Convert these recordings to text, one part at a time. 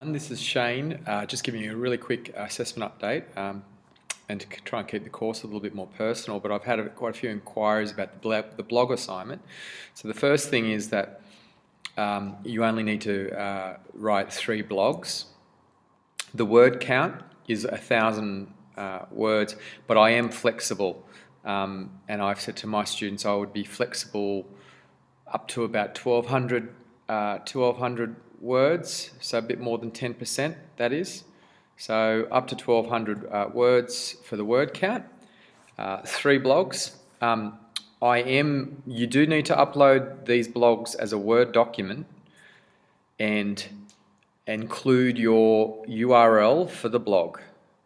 And this is Shane, just giving you a really quick assessment update and to try and keep the course a little bit more personal, but I've had quite a few inquiries about the blog assignment. So the first thing is that you only need to write 3 blogs. The word count is 1,000 words, but I am flexible, and I've said to my students I would be flexible up to about 1,200 words, so a bit more than 10%, that is. So up to 1,200 words for the word count. 3 blogs. You do need to upload these blogs as a Word document and include your URL for the blog.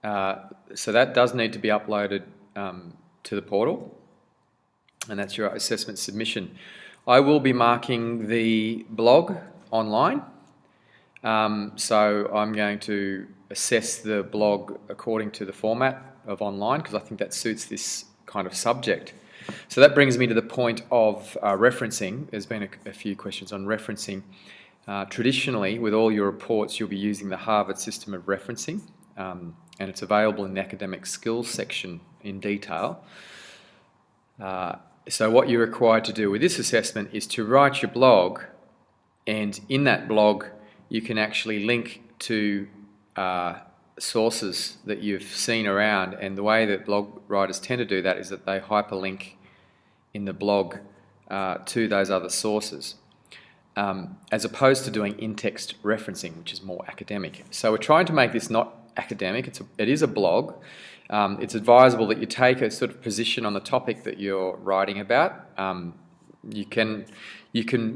So that does need to be uploaded to the portal, and that's your assessment submission. I will be marking the blog online, so I'm going to assess the blog according to the format of online because I think that suits this kind of subject. So that brings me to the point of referencing. There's been a few questions on referencing. Traditionally, with all your reports, you'll be using the Harvard system of referencing, and it's available in the academic skills section in detail. So what you're required to do with this assessment is to write your blog, and in that blog you can actually link to sources that you've seen around, and the way that blog writers tend to do that is that they hyperlink in the blog to those other sources, as opposed to doing in-text referencing, which is more academic. So we're trying to make this not academic. It is a blog. It's advisable that you take a sort of position on the topic that you're writing about. You can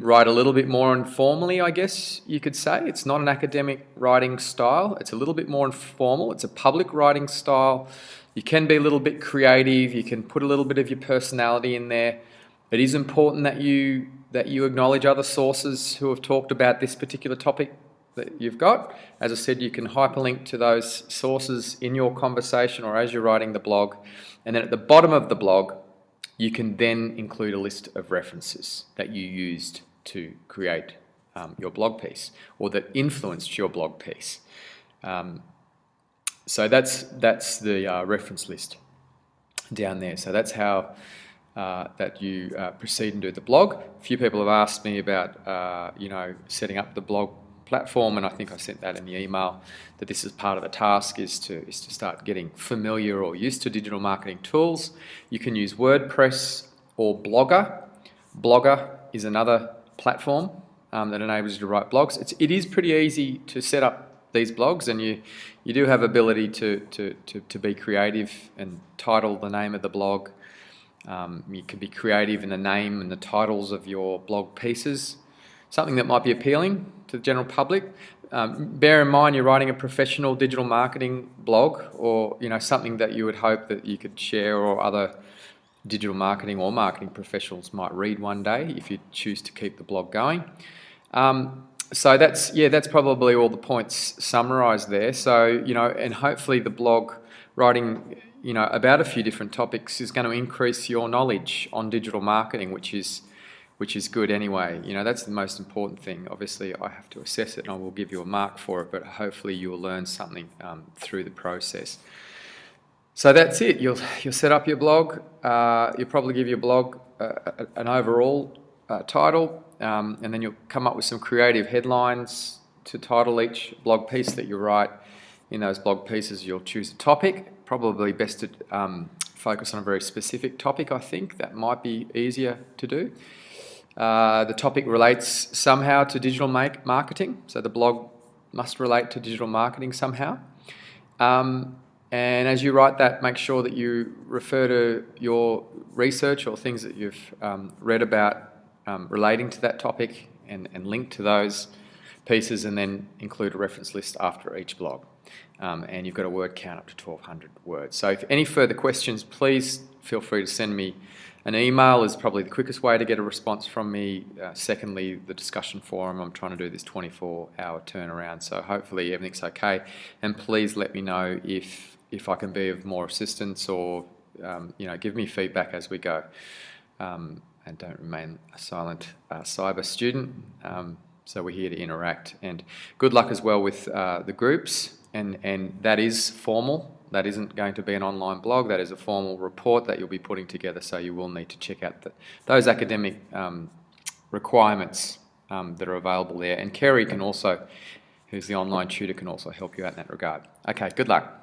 write a little bit more informally, I guess you could say. It's not an academic writing style. It's a little bit more informal. It's a public writing style. You can be a little bit creative. You can put a little bit of your personality in there. It is important that you acknowledge other sources who have talked about this particular topic that you've got. As I said, you can hyperlink to those sources in your conversation or as you're writing the blog. And then at the bottom of the blog, you can then include a list of references that you used to create your blog piece, or that influenced your blog piece. So that's the reference list down there. So that's how that you proceed and do the blog. A few people have asked me about setting up the blog platform, and I think I sent that in the email, that this is part of the task, is to start getting familiar or used to digital marketing tools. You can use WordPress or Blogger. Blogger is another platform that enables you to write blogs. It is pretty easy to set up these blogs, and you do have ability to be creative and title the name of the blog. You can be creative in the name and the titles of your blog pieces, something that might be appealing to the general public. Bear in mind you're writing a professional digital marketing blog, or something that you would hope that you could share or other digital marketing or marketing professionals might read one day if you choose to keep the blog going. So that's probably all the points summarised there. So and hopefully the blog writing about a few different topics is going to increase your knowledge on digital marketing, which is good anyway. That's the most important thing. Obviously, I have to assess it and I will give you a mark for it, but hopefully you will learn something through the process. So that's it. You'll set up your blog. You'll probably give your blog an overall title, and then you'll come up with some creative headlines to title each blog piece that you write. In those blog pieces, you'll choose a topic. Probably best to focus on a very specific topic, I think. That might be easier to do. The topic relates somehow to digital marketing, so the blog must relate to digital marketing somehow. And as you write that, make sure that you refer to your research or things that you've read about relating to that topic, and link to those pieces, and then include a reference list after each blog. And you've got a word count up to 1,200 words. So if any further questions, please feel free to send me an email. Is probably the quickest way to get a response from me. Secondly, the discussion forum. I'm trying to do this 24-hour turnaround, so hopefully everything's okay. And please let me know if I can be of more assistance, or give me feedback as we go. And don't remain a silent cyber student. So we're here to interact, and good luck as well with the groups, and that is formal. That isn't going to be an online blog. That is a formal report that you'll be putting together, so you will need to check out those academic requirements that are available there. And Kerry can also, who's the online tutor, can also help you out in that regard. Okay, good luck.